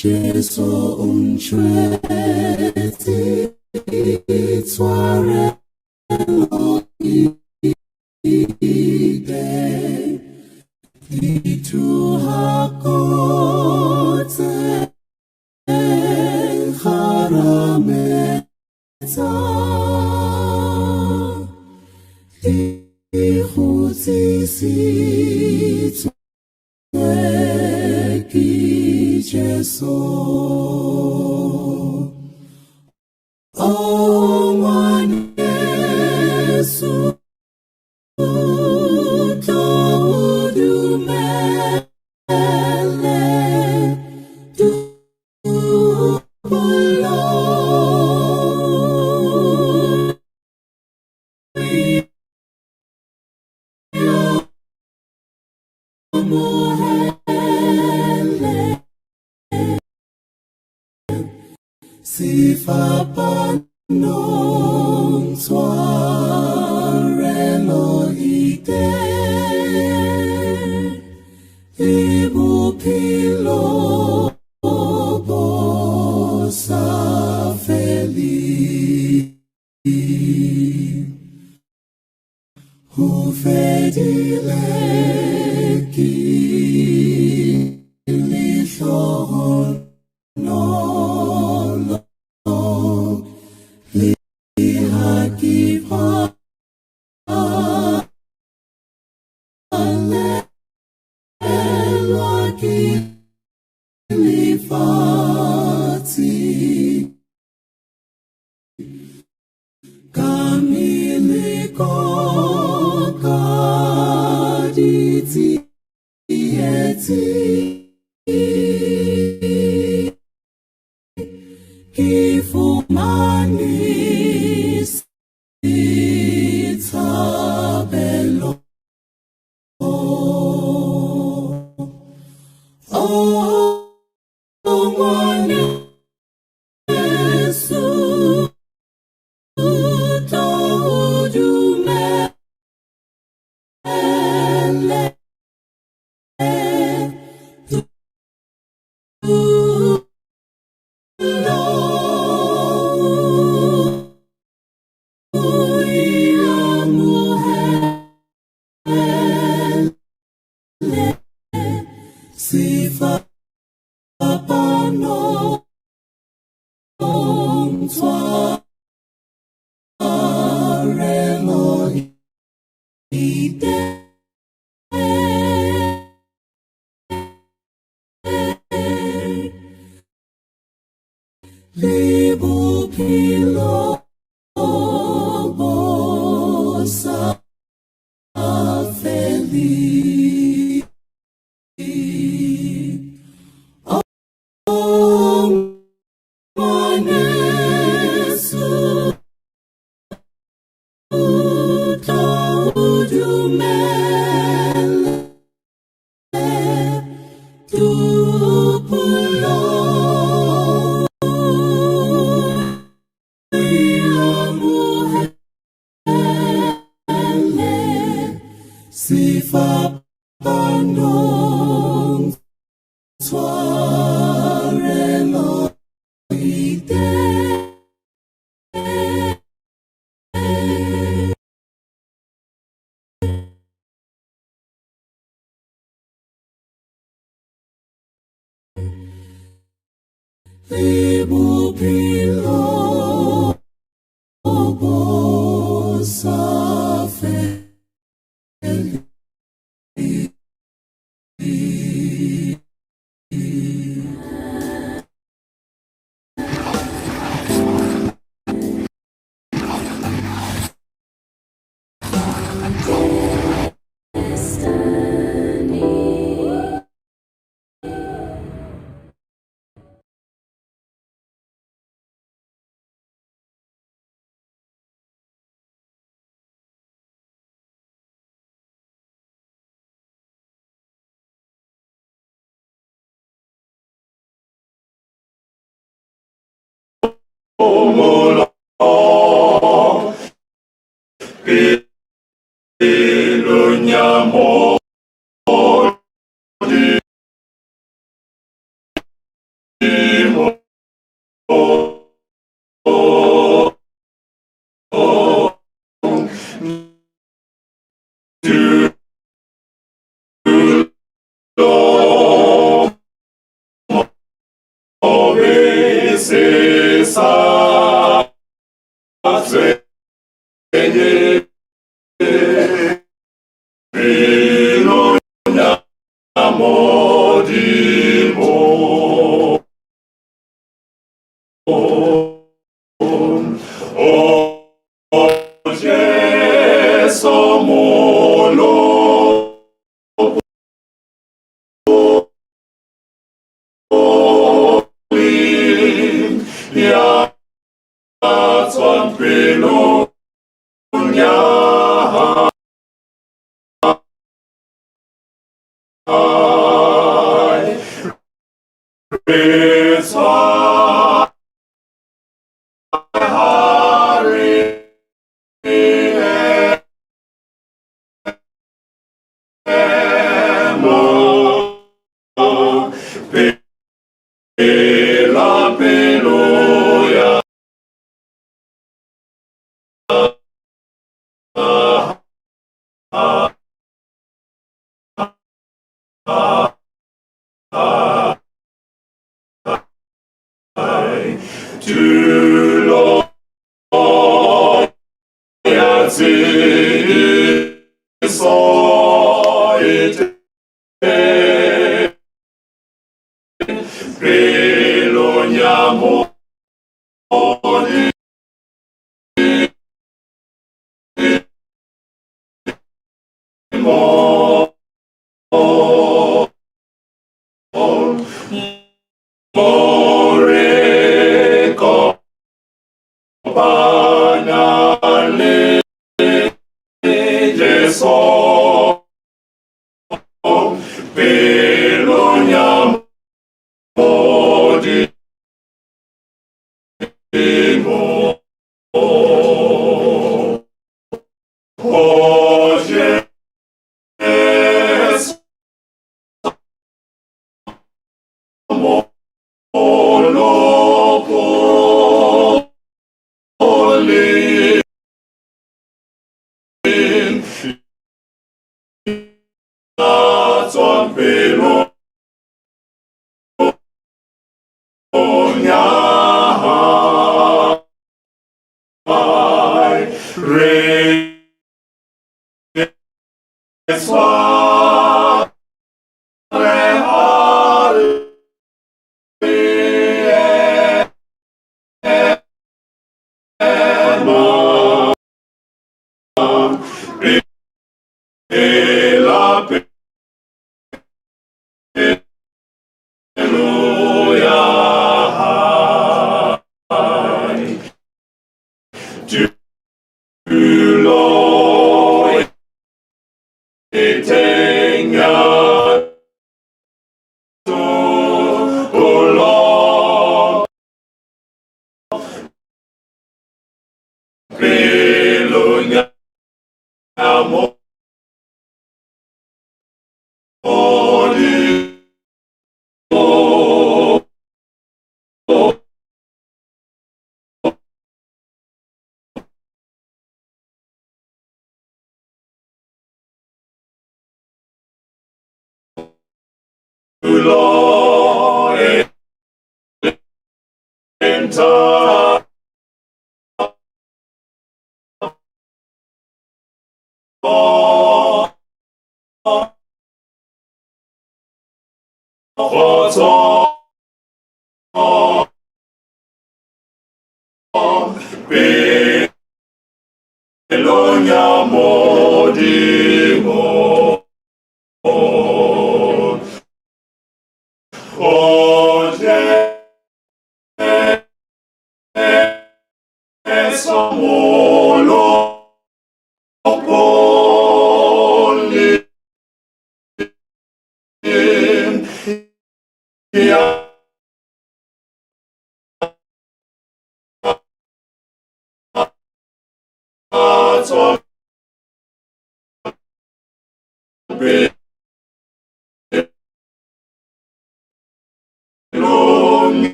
Jesu umchwezi itware loide ituhakote harameta ihuzisi Jesu, oh one Jesu, do mele, do Lord, Sifa panon soarelo ide Ibu pilo bosa feli Hufedile ki lishon no Sifa panon soarelo ide Libu pilo bosa feli Sifa panon soarelo ide Libu pilo bosa feli sesa twenye pino nyamodimo oje somolo ya twampelo nya tu loyalty so it pelo nyamo mo more compagna Gesù pelo nyamo mo hoje pelo nya re swa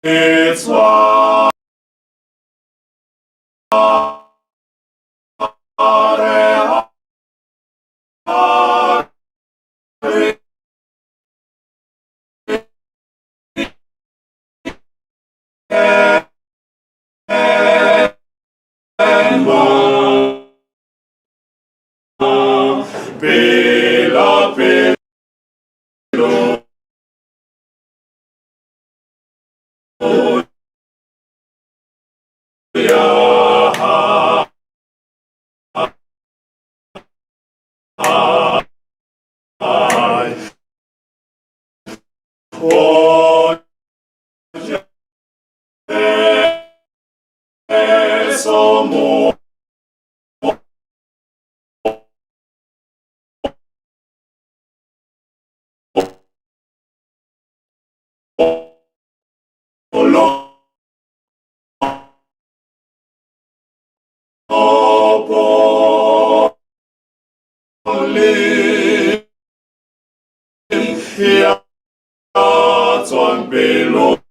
It's what Pela somos Yatswan Belonia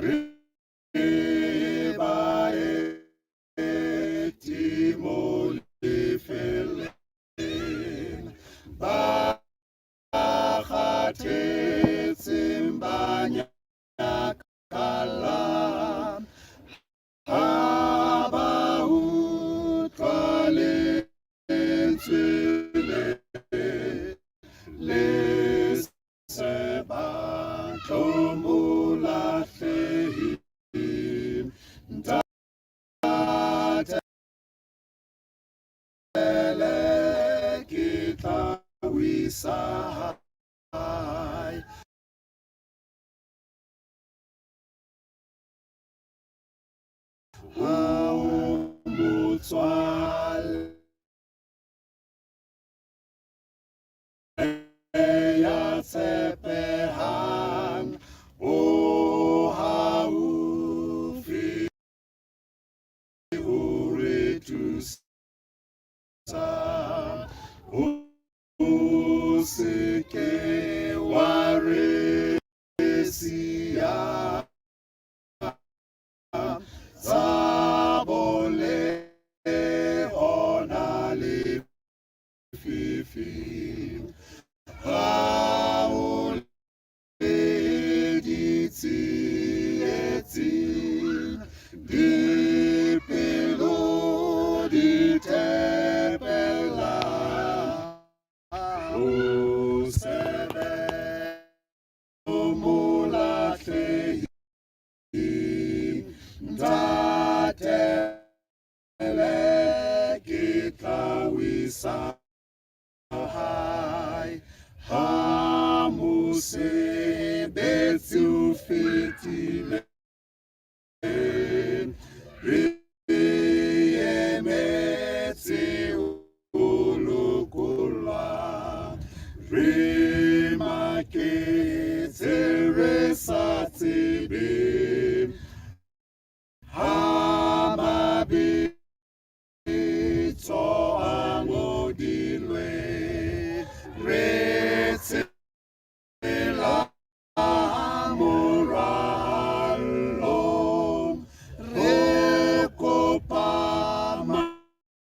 Reba etimo lefelen Bachate tsimbanya kalam Haba utwale tsule Le seba tomula fehim Tatele kita wisahai Mutual Eya tepehan O haufi Uretus Sa Usike Waresia Zabole Onale Fifi Haul Editi Eti Di Pelo Di Tepela O Sebe Mula Kehi Datele Kita Wisa Hamuse Betu Fitile Riemeti Ulukula Rimake Teresati Bim Hamabi To Angodilwe Rete La Moralom Recopa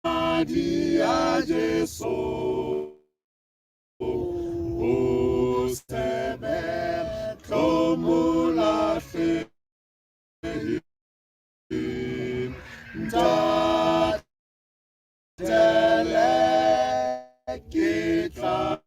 Madia Jeso O Stebe Como la Fe Da Tele Kita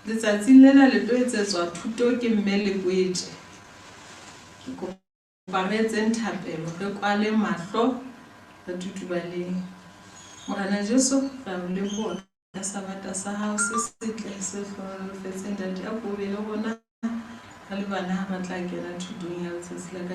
Letsatsing lena le tlo etsetswa thuto ke mme Lekwete. Ke kopa re etseng thapelo, re kwale mahlo, re tutubaleng. Morena Jesu, re a o leboha ka sabata sa hao se setle se hlohonolofetseng ntate a ko be le rona re le bana ha ba tla kena thutong ya letsatsi la ka.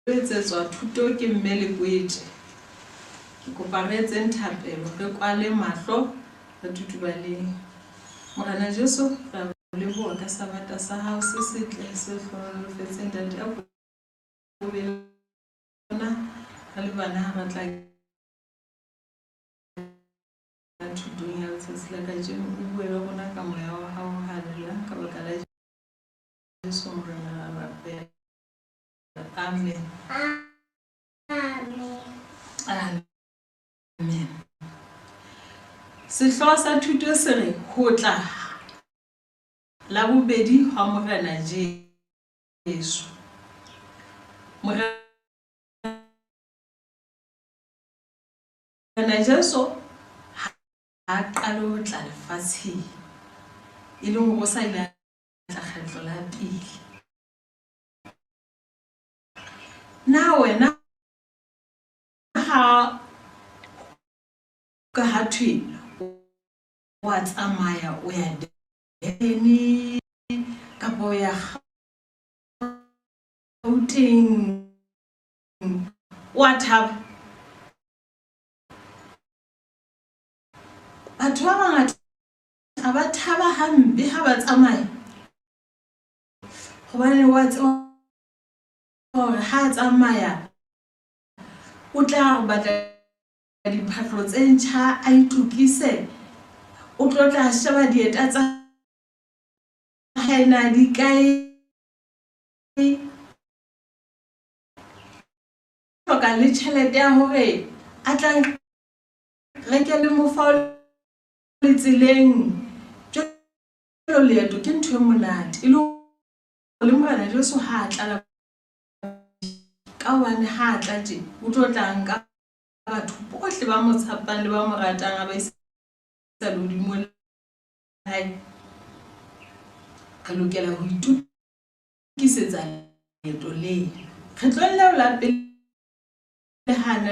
etsetswa thuto ke mme Lekwete. Ke kopa re etse nthapelo re kwale mahlo re tutubaleng. Morena Jesu ra leboha ka sabata sa hao se setle se hlonolofetseng ntate a bona ka le bana ha ba tla thutong ya letsatsi la kajeno o bue le rona ka moya wa hao haleluya ka baka la Jesu morena ra rapela. Amen. Amen. Sehloho sa thuto se re ho tla la bobedi ha morena Jesu. Morena Jesu ha qala ho tla lefatsheng e leng ho sa ile tla kgetlo la pele. Na wena ha ka hathwe wa tsamaya o ya Durban kapa o ya Gauteng wa thaba. Batho ba bangata ha ba thaba hampe ha ba tsamaya hobane wa tseba hore ha tsamaya o tla batla diphahlo tse ntjha a itukise o tla sheba dieta tsa haena di kae hloka le tjhelete ya hore a tla reke le mofao le tseleng jwalo leeto ke ntho e monate e le morena Jesu ha tla ka wane ha tla tje o tla nka batho bohle ba mo tshapang le ba mo ratang a ba isa lodimo hae. Re lokela ho itukisetsa leeto le re tlohelle ho la pele hana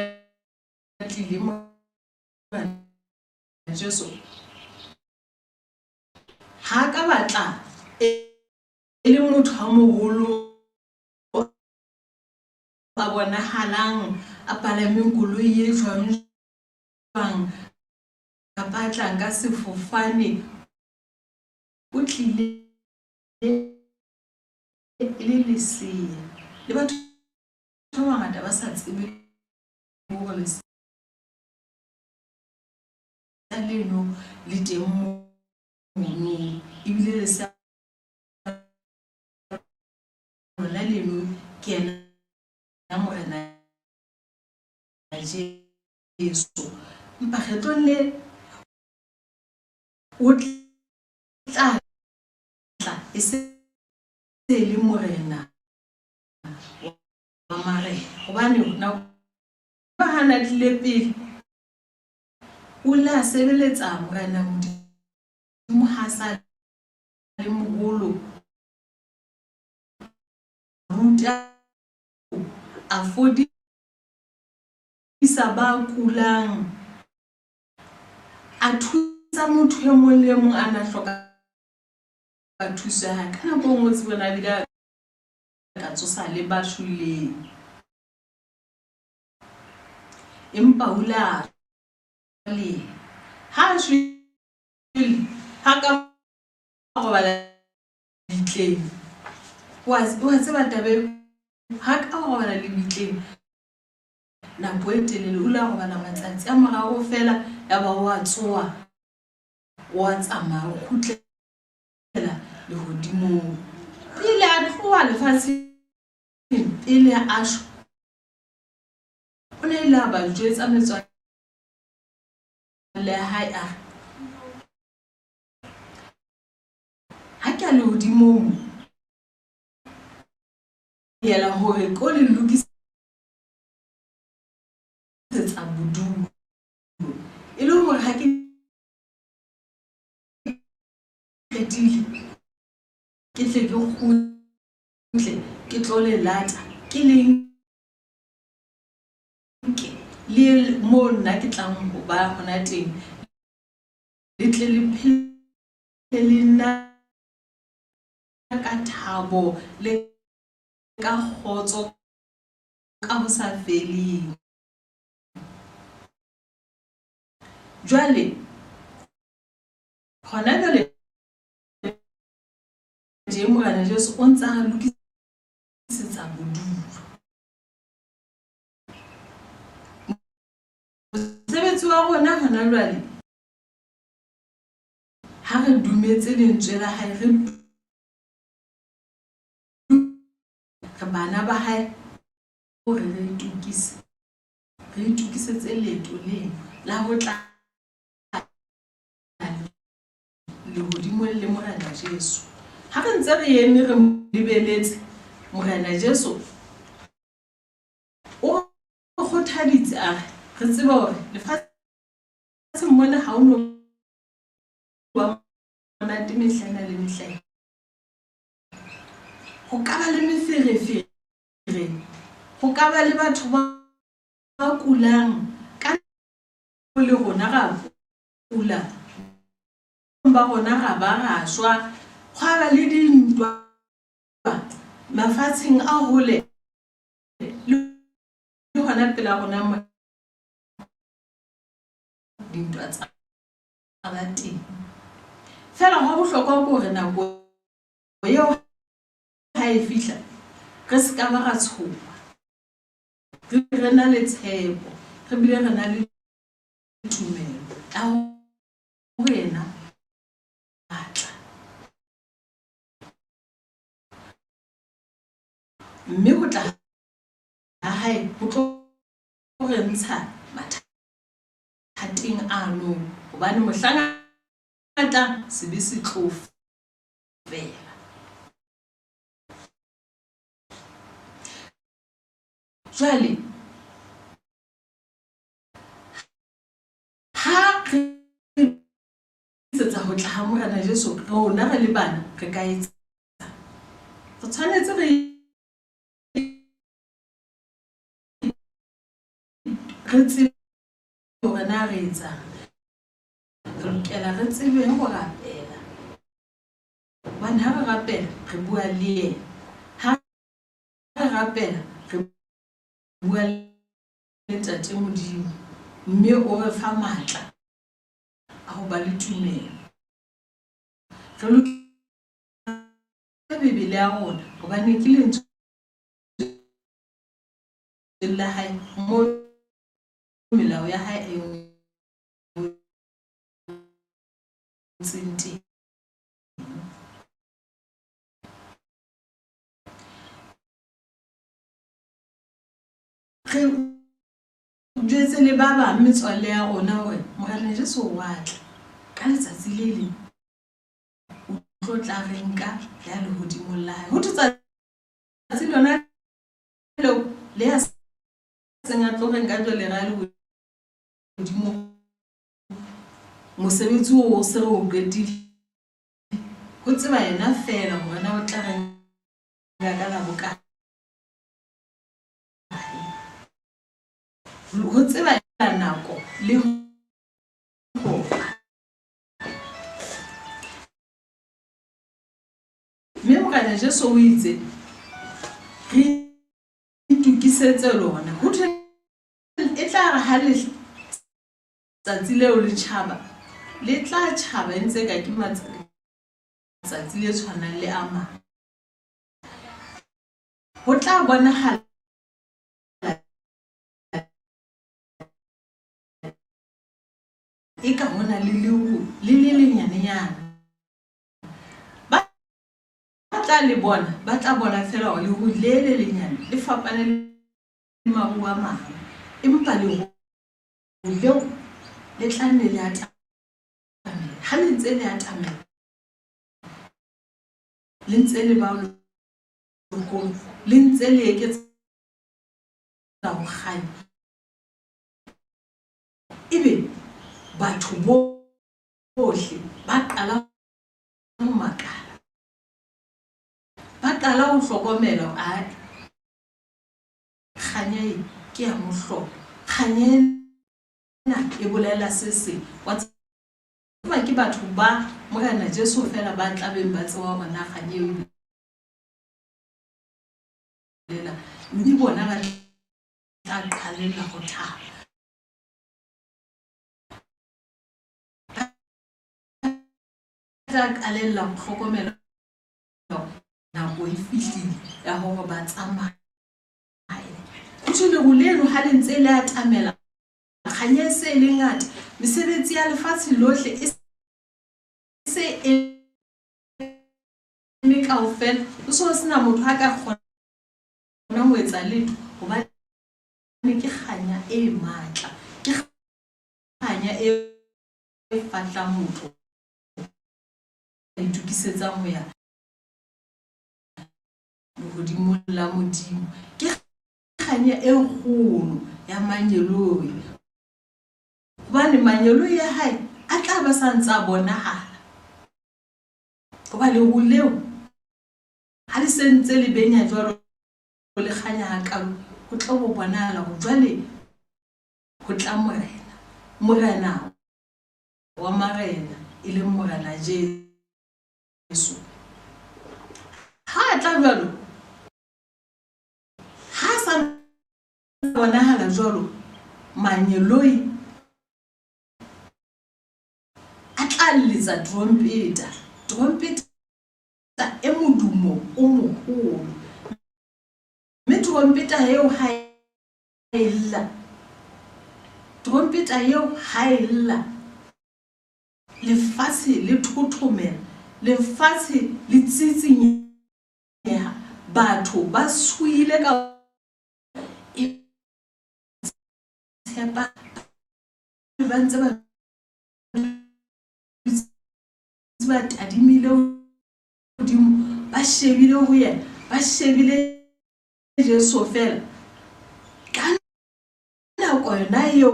tlile morena Jesu ha ka batla e le motho a moholo ba bonahalang a palameng koloi e jwang kapa tlang ka sefofane o tlile le leseya le batho ba bangata ba sa tsebe hore leseya leno le teng mono ebile leseya lona leno ke ena morena Jesu. Mpa kgetlong le o tla e se le morena wa mare hobane na ba hana tlile pele o la sebeletsa morena Modimo ha sa le moholo ruta afford isa ba kulang a thusa motho e mong le mong a na hloka thuso ya ka nako ngwe tsebana le ka tsosa le ba shuleng empa hula le ha shwele ha ka go bala ditleng wa tseba tabe ha ka go bala le ditleng na boetelele o la go bala matsatsi a morago fela ya ba wa tsoa wa tsamaya o khutlela le hodimo pele a tloa lefatshe pele a shwa o ne la ba jwetsa metswa le hae a ha ke le hodimo yela hore ko le lokisa tsa bodulo e le hore ha ke ketile ke tle ke khutle ke tlole lata ke le mo nna ke tlang go ba hona teng le tle le phele le nna ka thabo le ka khotso ka ho sa feleng. Jwale hona jwale je Morena Jesu o ntse a lokisetsa bodulo. Mosebetsi wa rona hona jwale ha re dumetse lentswe la hae, re bana ba hae hore re itukisetse leeto lena la ho tla lehodimo le Morena Jesu. Ha re ntse re eme re lebeletse Morena Jesu o kgothaditse a re tseba hore lefatshe mona ha o no ba monate mehlana le mehlana. Ho ka ba le meferefere, ho ka ba le batho ba kulang ka le rona ra kula, ba rona ra ba ra shwa, ho ba le dintwa mafatsheng a hole le hona pela rona dintwa tsa ba teng. Fela ho bohlokwa hore nako eo ha e fihla re se ka ba ra tshoha, re na le tshepo, re bile re na le tumelo ya ho yena atla. Mme ho tla ha hae ho tlo re ntsha mathateng ano, hobane mohlang ata se be se tlo fela. Jwale ha re tsetsa ho tla ha Morena Jesu, rona re le bana re ka etsa, re tshwanetse re tsebe hore na re etsa, re lokela re tsebe ho rapela. Hobane ha re rapela re bua le yena, ha re rapela re bua le Ntate Modimo, mme o re fa matla a ho ba le tumelo. Re lokela Bebele ya rona hobane ke lentswe la hae, mo melao ya hae e teng. Re jwetse le ba bang metswalle ya rona hore Morena Jesu o atla ka letsatsi le leng o tlo tla re nka ya lehodimong la hae. Ho tsatsi lona leo le ya senga tlo re nka jwale ra lehodimo, mosebetsi o se re o qetile. Ho tseba yena fela hore na o tla re nka ka la bokae. Ho tseba nako le ho mme Morena Jesu o itse re itukisetse lona. Ho thwe e tla re ha le tsatsi leo le tjhaba, le tla tjhaba ntse ka ke matsatsi le tshwanang le a mang. Ho tla bonahala eka hona le lenyanenyana. Ba tla le bona, ba tla bona fela hore lehu le lenyane le fapane le maru a mang, empa lehu leo le tla nne le atamela. Ha le ntse le atamela, le ntse le ba lokong, le ntse le eketsa ho kganya, ebe batho bohle ba qala ho makala, ba qala ho hlokomela a kganya ke ya mohlobo, kganya ena e bolela se seng. Wa tseba ke batho ba Morena Jesu fela ba tla beng ba tseba hore na kganya e bolela, mme bona ba tla qalela go thaba tla qalela go hlokomela nako e fihlile ya hore ba tsamaya le go leno ha le ntse le atamela kganya se le ngata mesebetsi ya lefatshe lohle e se eme kaofela o so sena motho ha ka kgona ho etsa letho hobane ke kganya e matla ke kganya e fatlang motho e tukisetsa ho ya godimo la modimo ke kganya e kgolo ya manyeloi hobane manyeloi ya hae a tla ba sa ntse a bonahala hobane ho leo ha le sentse le benya jwalo le kganya ha kalo ho tla bo bonahala ho jwale ho tla morena wa marena e le morena Jesu ha tla jwalo ha sa bonahala jwalo manyeloi a tla letsa trompeta e modumo o moholo mme trompeta eo ha e lla lefatshe le thothomela lefatshe le tsitsinya batho ba suile ka tshepa ba ntse ba tadimile hodimo ba shebile ho yena ba shebile Jesu fela ka nako yona eo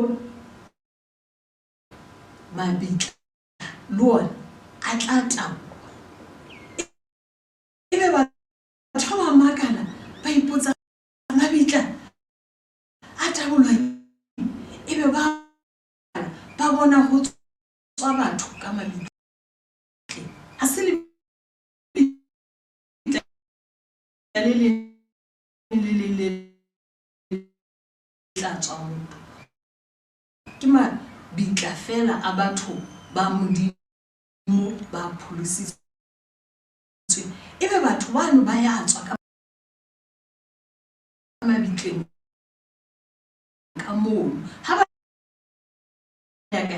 mabitla lona a tla tamo ebe batho ba makala ba ipotsa mabitla a tabolwa ebe ba bona ho tswa batho ka mabitla a se le tla tswa motho ke mabitla fela a batho ba modimo ba pholositswe ebe batho bano ba ya tswa ka mabitleng ka moo ha ba ya ka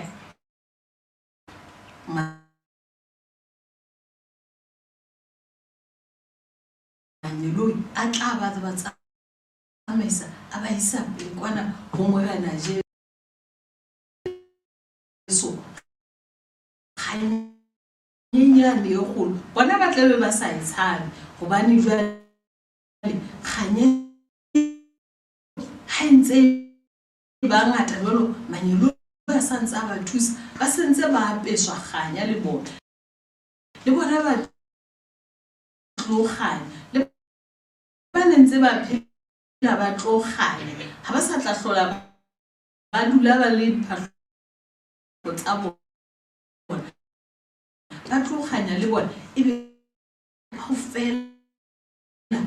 manyeloi a tla ba tsamaisa a ba isa pele kwana ho morena Jesu kganyenyane e kgolo bona ba tlabe ba sa e tshabe hobane jwale kganye ha ntse ba ngata jwalo manyeloi ba santse a ba thusa ba sentse ba apeswa kganya le bona ba tloganya le ba ntse ba phela ba tloganya ha ba sa tla hlola ba dula ba le phahlo tsa bona ba tloganya le bona ebe ho fela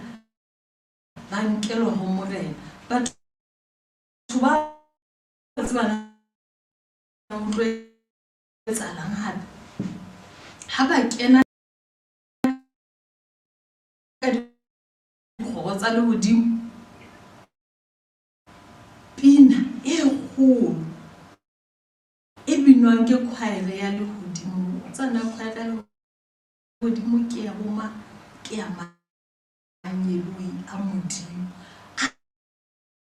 ba nkelwa ho morena batho ba tsebana ho tloetsalang hape ha ba kena ka dikgoro tsa lehodimo pina e kgolo e binwang ke khwaere ya lehodimo tsana khwaere ya lehodimo ke ya boma ke ya manyeloi a modimo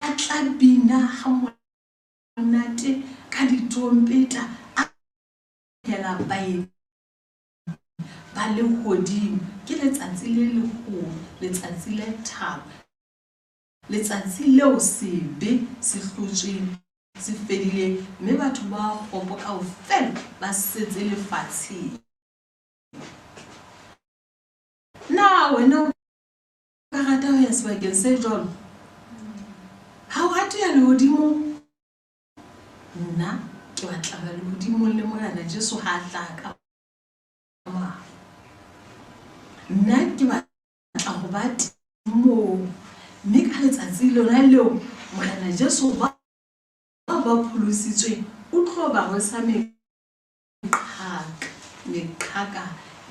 a tla bina ha monate ka ditrompeta a hela bae ba lehodimo ke letsatsi le leholo letsatsi le thabo letsatsi leo sebe se hlotsweng se fedile mme batho ba gopo kaofela ba setse lefatsheng na wena ka rata ho ya sebakeng se jwalo ha o rate ya lehodimo nna ke batla ba lehodimo le morena Jesu ha tla ka nna ke batla go ba mo mme ka letsatsi lona leo Morena Jesu ba pholositsweng o tlo ba rwesa meqhaka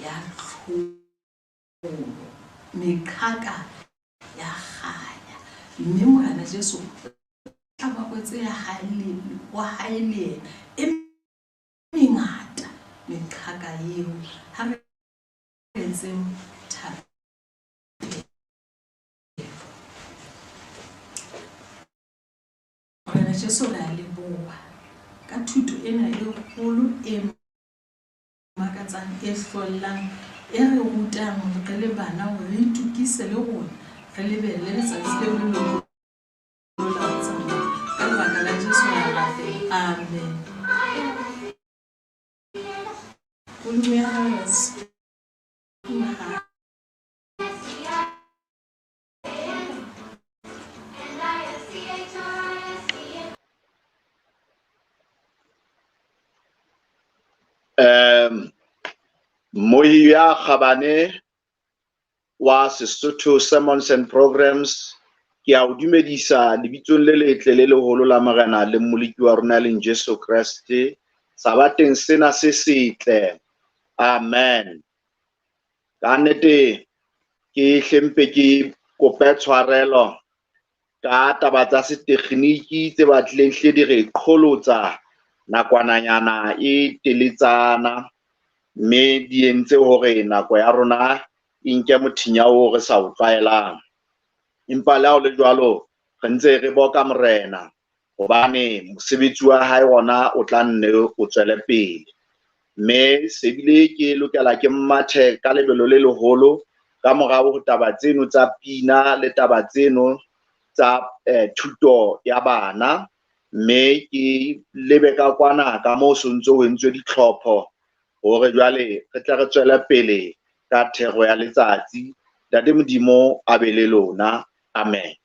ya tlholo, meqhaka ya kganya, mme Morena Jesu tla ba kwetse ya hae le e mengata meqhaka eo. Ha re etseng thapelo Morena Jesu re a leboha ka thuto ena e kgolo e makatsang e hlollang e re rutang re le bana hore re itukise le rona re lebelle letsatsi le leng ka lebaka la Jesu ya rateng. Amen. Moya Khabane wa Sesotho Sermons and Programs ke a o dumedisa lebitsong le letle le leholo la Morena le Moleki wa rona le Jesu Kriste sabateng sena se setle. Amen. Ka nnete ke hlempe ke kope tshwarelo ka taba tsa setekgeniki tse batlileng hle di re qholotsa nakwananyana e teletsana, mme di entse hore nako ya rona e nke mothinya o re sa o tlwaelang. Empa le ha o le jwalo re ntse re boka Morena hobane mosebetsi wa hae ona o tla nne o tswele pele, mme se bile ke lokela ke mmathe ka lebelo le leholo ka morao ho taba tseno tsa pina le taba tseno tsa thuto ya bana, mme ke lebe ka kwana ka moo sontso ho entswe ditlhopho hore jwale re tla re tswela pele ka thero ya letsatsi. Ntate Modimo a be le lona. Amen.